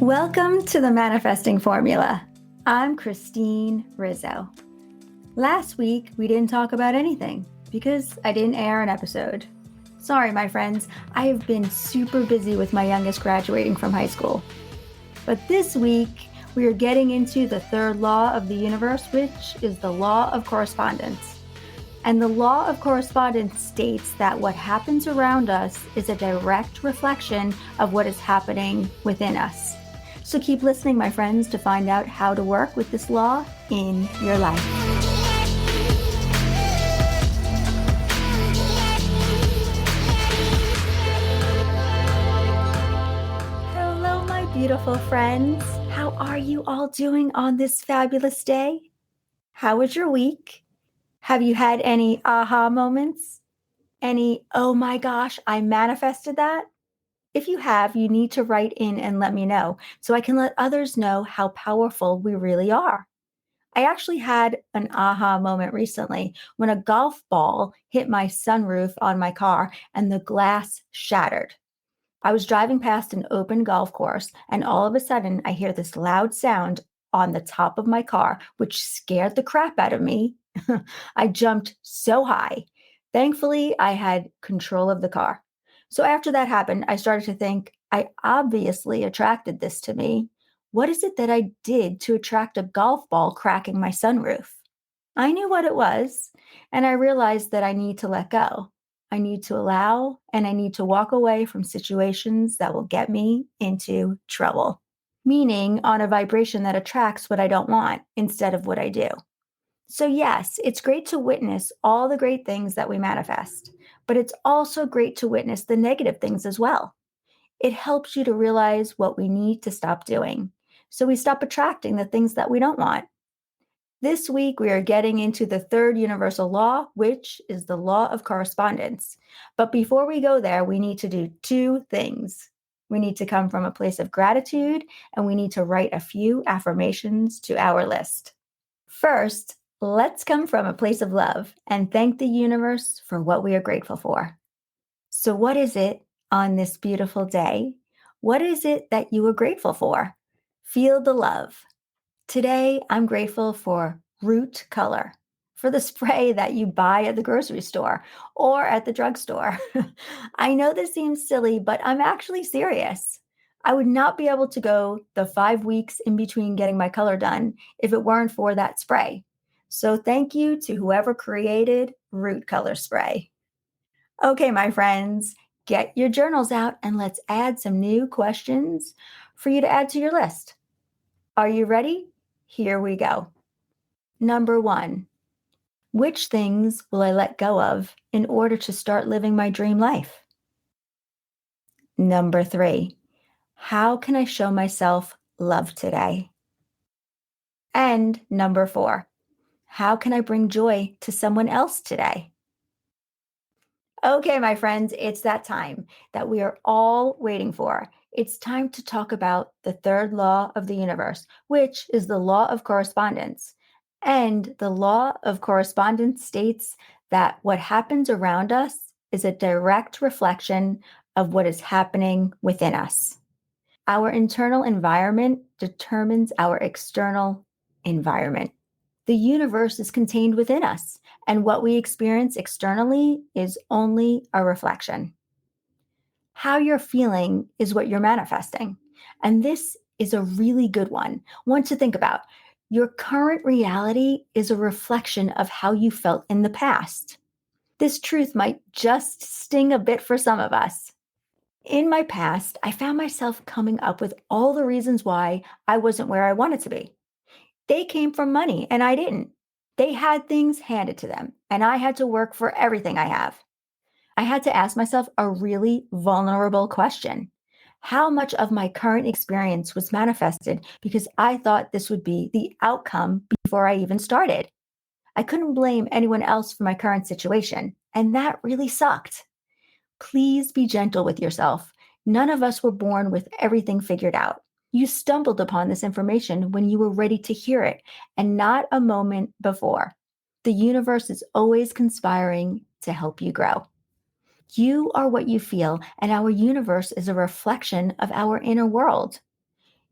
Welcome to the Manifesting Formula. I'm Christine Rizzo. Last week, we didn't talk about anything because I didn't air an episode. Sorry, my friends, I have been super busy with my youngest graduating from high school. But this week, we are getting into the third law of the universe, which is the Law of Correspondence. And the Law of Correspondence states that what happens around us is a direct reflection of what is happening within us. So keep listening, my friends, to find out how to work with this law in your life. Hello, my beautiful friends. How are you all doing on this fabulous day? How was your week? Have you had any aha moments? Any, oh my gosh, I manifested that? If you have, you need to write in and let me know so I can let others know how powerful we really are. I actually had an aha moment recently when a golf ball hit my sunroof on my car and the glass shattered. I was driving past an open golf course and all of a sudden I hear this loud sound on the top of my car, which scared the crap out of me. I jumped so high. Thankfully, I had control of the car. So after that happened, I started to think, I obviously attracted this to me. What is it that I did to attract a golf ball cracking my sunroof? I knew what it was, and I realized that I need to let go. I need to allow, and I need to walk away from situations that will get me into trouble, meaning on a vibration that attracts what I don't want instead of what I do. So yes, it's great to witness all the great things that we manifest, but it's also great to witness the negative things as well. It helps you to realize what we need to stop doing, so we stop attracting the things that we don't want. This week, we are getting into the third universal law, which is the law of correspondence. But before we go there, we need to do two things. We need to come from a place of gratitude, and we need to write a few affirmations to our list. First, let's come from a place of love and thank the universe for what we are grateful for. So what is it on this beautiful day? What is it that you are grateful for? Feel the love. Today, I'm grateful for Root Color, for the spray that you buy at the grocery store or at the drugstore. I know this seems silly, but I'm actually serious. I would not be able to go the 5 weeks in between getting my color done if it weren't for that spray. So thank you to whoever created Root Color Spray. Okay, my friends, get your journals out and let's add some new questions for you to add to your list. Are you ready? Here we go. Number 1, which things will I let go of in order to start living my dream life? Number 3, how can I show myself love today? And number 4, how can I bring joy to someone else today? Okay, my friends, it's that time that we are all waiting for. It's time to talk about the third law of the universe, which is the law of correspondence. And the law of correspondence states that what happens around us is a direct reflection of what is happening within us. Our internal environment determines our external environment. The universe is contained within us, and what we experience externally is only a reflection. How you're feeling is what you're manifesting. And this is a really good one to think about. Your current reality is a reflection of how you felt in the past. This truth might just sting a bit for some of us. In my past, I found myself coming up with all the reasons why I wasn't where I wanted to be. They came from money and I didn't. They had things handed to them and I had to work for everything I have. I had to ask myself a really vulnerable question. How much of my current experience was manifested because I thought this would be the outcome before I even started? I couldn't blame anyone else for my current situation, and that really sucked. Please be gentle with yourself. None of us were born with everything figured out. You stumbled upon this information when you were ready to hear it, and not a moment before. The universe is always conspiring to help you grow. You are what you feel, and our universe is a reflection of our inner world.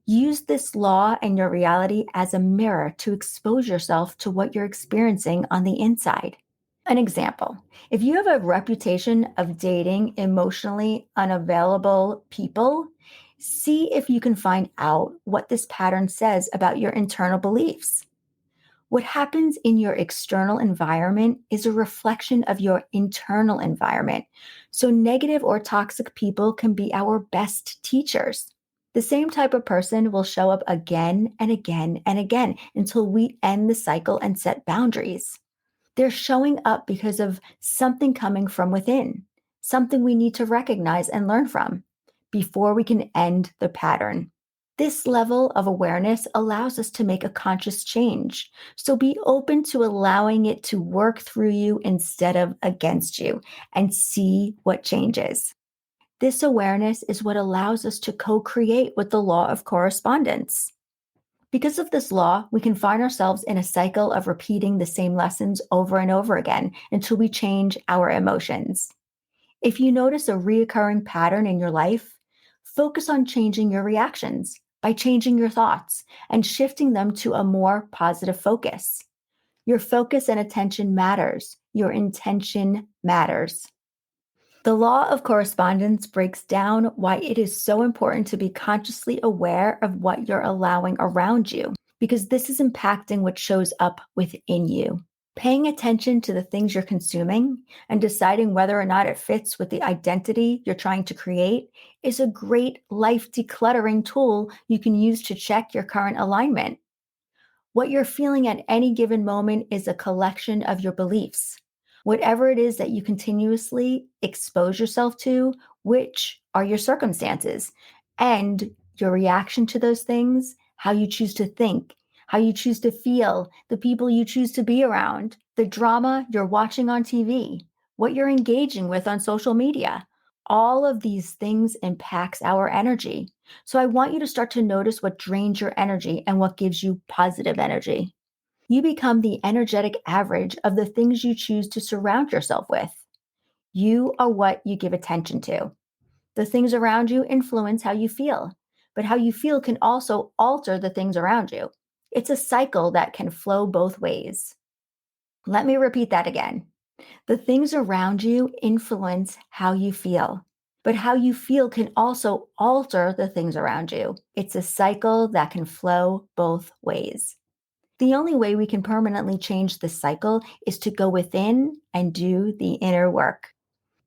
Use this law and your reality as a mirror to expose yourself to what you're experiencing on the inside. An example: if you have a reputation of dating emotionally unavailable people, see if you can find out what this pattern says about your internal beliefs. What happens in your external environment is a reflection of your internal environment. So, negative or toxic people can be our best teachers. The same type of person will show up again and again and again until we end the cycle and set boundaries. They're showing up because of something coming from within, something we need to recognize and learn from before we can end the pattern. This level of awareness allows us to make a conscious change. So be open to allowing it to work through you instead of against you and see what changes. This awareness is what allows us to co create with the law of correspondence. Because of this law, we can find ourselves in a cycle of repeating the same lessons over and over again until we change our emotions. If you notice a reoccurring pattern in your life, focus on changing your reactions by changing your thoughts and shifting them to a more positive focus. Your focus and attention matters. Your intention matters. The law of correspondence breaks down why it is so important to be consciously aware of what you're allowing around you, because this is impacting what shows up within you. Paying attention to the things you're consuming and deciding whether or not it fits with the identity you're trying to create is a great life decluttering tool you can use to check your current alignment. What you're feeling at any given moment is a collection of your beliefs. Whatever it is that you continuously expose yourself to, which are your circumstances, and your reaction to those things, how you choose to think, how you choose to feel, the people you choose to be around, the drama you're watching on TV, what you're engaging with on social media. All of these things impacts our energy. So I want you to start to notice what drains your energy and what gives you positive energy. You become the energetic average of the things you choose to surround yourself with. You are what you give attention to. The things around you influence how you feel, but how you feel can also alter the things around you. It's a cycle that can flow both ways. Let me repeat that again. The things around you influence how you feel, but how you feel can also alter the things around you. It's a cycle that can flow both ways. The only way we can permanently change this cycle is to go within and do the inner work.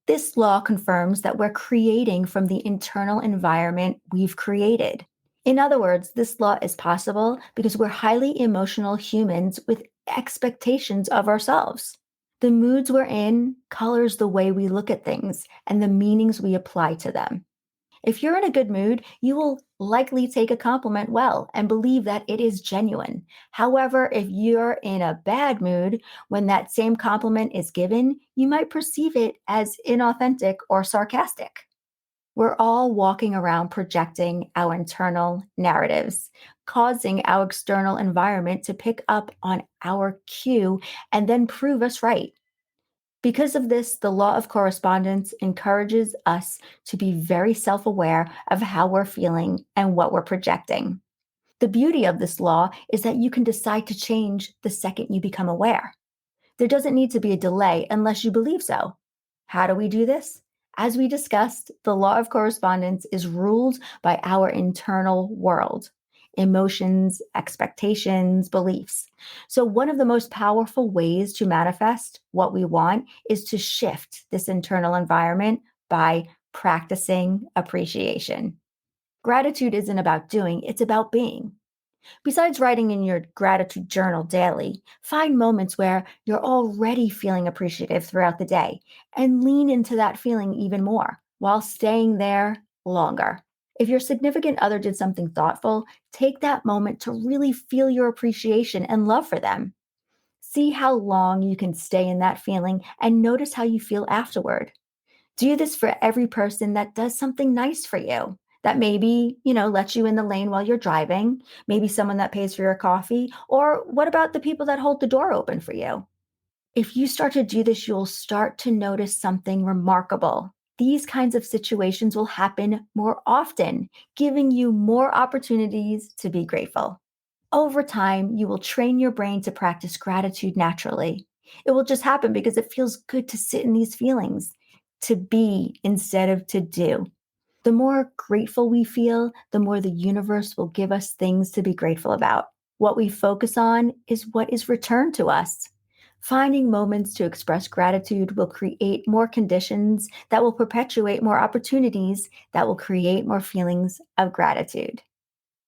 This law confirms that we're creating from the internal environment we've created. In other words, this law is possible because we're highly emotional humans with expectations of ourselves. The moods we're in colors the way we look at things and the meanings we apply to them. If you're in a good mood, you will likely take a compliment well and believe that it is genuine. However, if you're in a bad mood, when that same compliment is given, you might perceive it as inauthentic or sarcastic. We're all walking around projecting our internal narratives, causing our external environment to pick up on our cue and then prove us right. Because of this, the law of correspondence encourages us to be very self aware of how we're feeling and what we're projecting. The beauty of this law is that you can decide to change the second you become aware. There doesn't need to be a delay unless you believe so. How do we do this? As we discussed, the law of correspondence is ruled by our internal world, emotions, expectations, beliefs. So, one of the most powerful ways to manifest what we want is to shift this internal environment by practicing appreciation. Gratitude isn't about doing, it's about being. Besides writing in your gratitude journal daily, find moments where you're already feeling appreciative throughout the day and lean into that feeling even more while staying there longer. If your significant other did something thoughtful, take that moment to really feel your appreciation and love for them. See how long you can stay in that feeling and notice how you feel afterward. Do this for every person that does something nice for you. That maybe, lets you in the lane while you're driving, maybe someone that pays for your coffee, or what about the people that hold the door open for you? If you start to do this, you'll start to notice something remarkable. These kinds of situations will happen more often, giving you more opportunities to be grateful. Over time, you will train your brain to practice gratitude naturally. It will just happen because it feels good to sit in these feelings, to be instead of to do. The more grateful we feel, the more the universe will give us things to be grateful about. What we focus on is what is returned to us. Finding moments to express gratitude will create more conditions that will perpetuate more opportunities that will create more feelings of gratitude.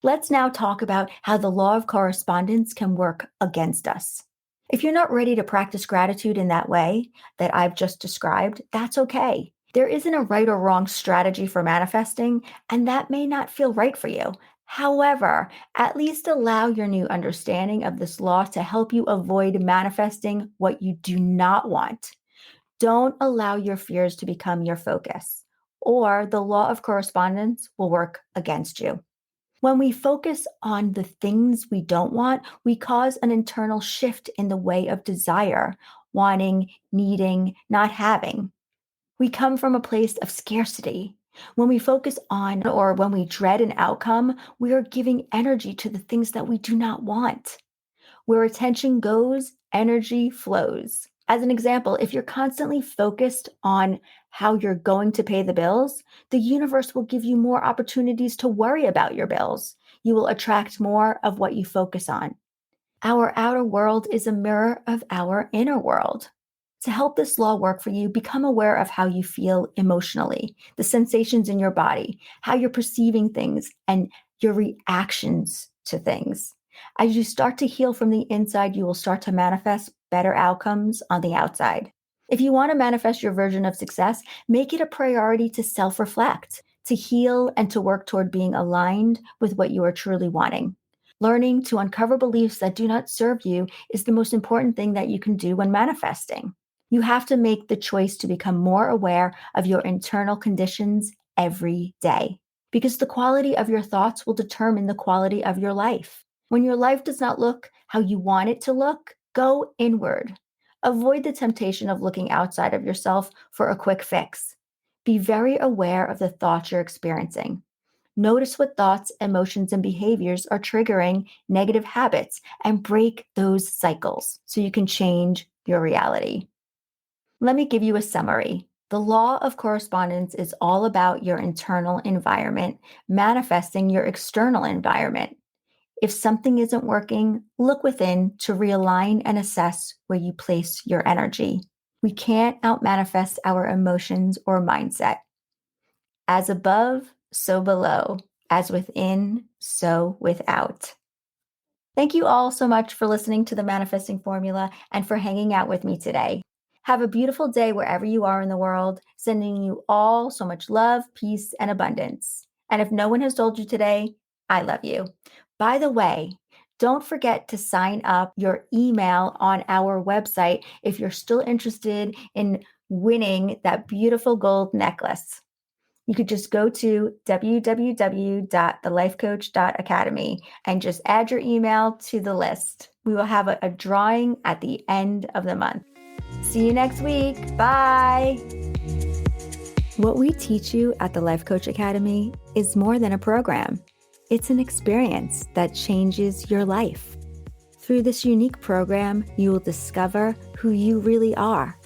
Let's now talk about how the law of correspondence can work against us. If you're not ready to practice gratitude in that way that I've just described, that's okay. There isn't a right or wrong strategy for manifesting, and that may not feel right for you. However, at least allow your new understanding of this law to help you avoid manifesting what you do not want. Don't allow your fears to become your focus, or the law of correspondence will work against you. When we focus on the things we don't want, we cause an internal shift in the way of desire, wanting, needing, not having. We come from a place of scarcity. When we focus on or when we dread an outcome, we are giving energy to the things that we do not want. Where attention goes, energy flows. As an example, if you're constantly focused on how you're going to pay the bills, the universe will give you more opportunities to worry about your bills. You will attract more of what you focus on. Our outer world is a mirror of our inner world. To help this law work for you, become aware of how you feel emotionally, the sensations in your body, how you're perceiving things, and your reactions to things. As you start to heal from the inside, you will start to manifest better outcomes on the outside. If you want to manifest your version of success, make it a priority to self-reflect, to heal, and to work toward being aligned with what you are truly wanting. Learning to uncover beliefs that do not serve you is the most important thing that you can do when manifesting. You have to make the choice to become more aware of your internal conditions every day, because the quality of your thoughts will determine the quality of your life. When your life does not look how you want it to look, go inward. Avoid the temptation of looking outside of yourself for a quick fix. Be very aware of the thoughts you're experiencing. Notice what thoughts, emotions, and behaviors are triggering negative habits and break those cycles so you can change your reality. Let me give you a summary. The law of correspondence is all about your internal environment manifesting your external environment. If something isn't working, look within to realign and assess where you place your energy. We can't outmanifest our emotions or mindset. As above, so below. As within, so without. Thank you all so much for listening to the Manifesting Formula and for hanging out with me today. Have a beautiful day wherever you are in the world, sending you all so much love, peace, and abundance. And if no one has told you today, I love you. By the way, don't forget to sign up your email on our website if you're still interested in winning that beautiful gold necklace. You could just go to www.thelifecoach.academy and just add your email to the list. We will have a drawing at the end of the month. See you next week. Bye. What we teach you at the Life Coach Academy is more than a program. It's an experience that changes your life. Through this unique program, you will discover who you really are.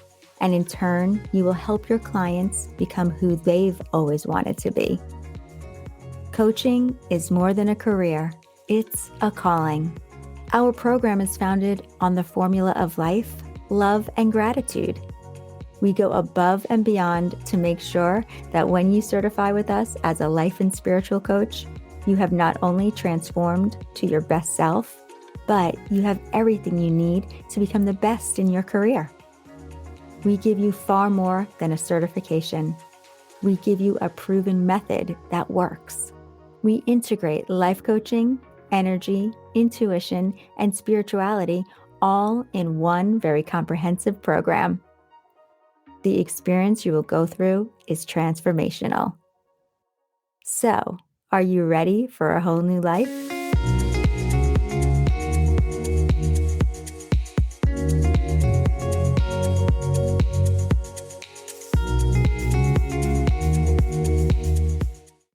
And in turn, you will help your clients become who they've always wanted to be. Coaching is more than a career. It's a calling. Our program is founded on the formula of life, love, and gratitude. We go above and beyond to make sure that when you certify with us as a life and spiritual coach, you have not only transformed to your best self, but you have everything you need to become the best in your career. We give you far more than a certification. We give you a proven method that works. We integrate life coaching, energy, intuition, and spirituality all in one very comprehensive program. The experience you will go through is transformational. So, are you ready for a whole new life?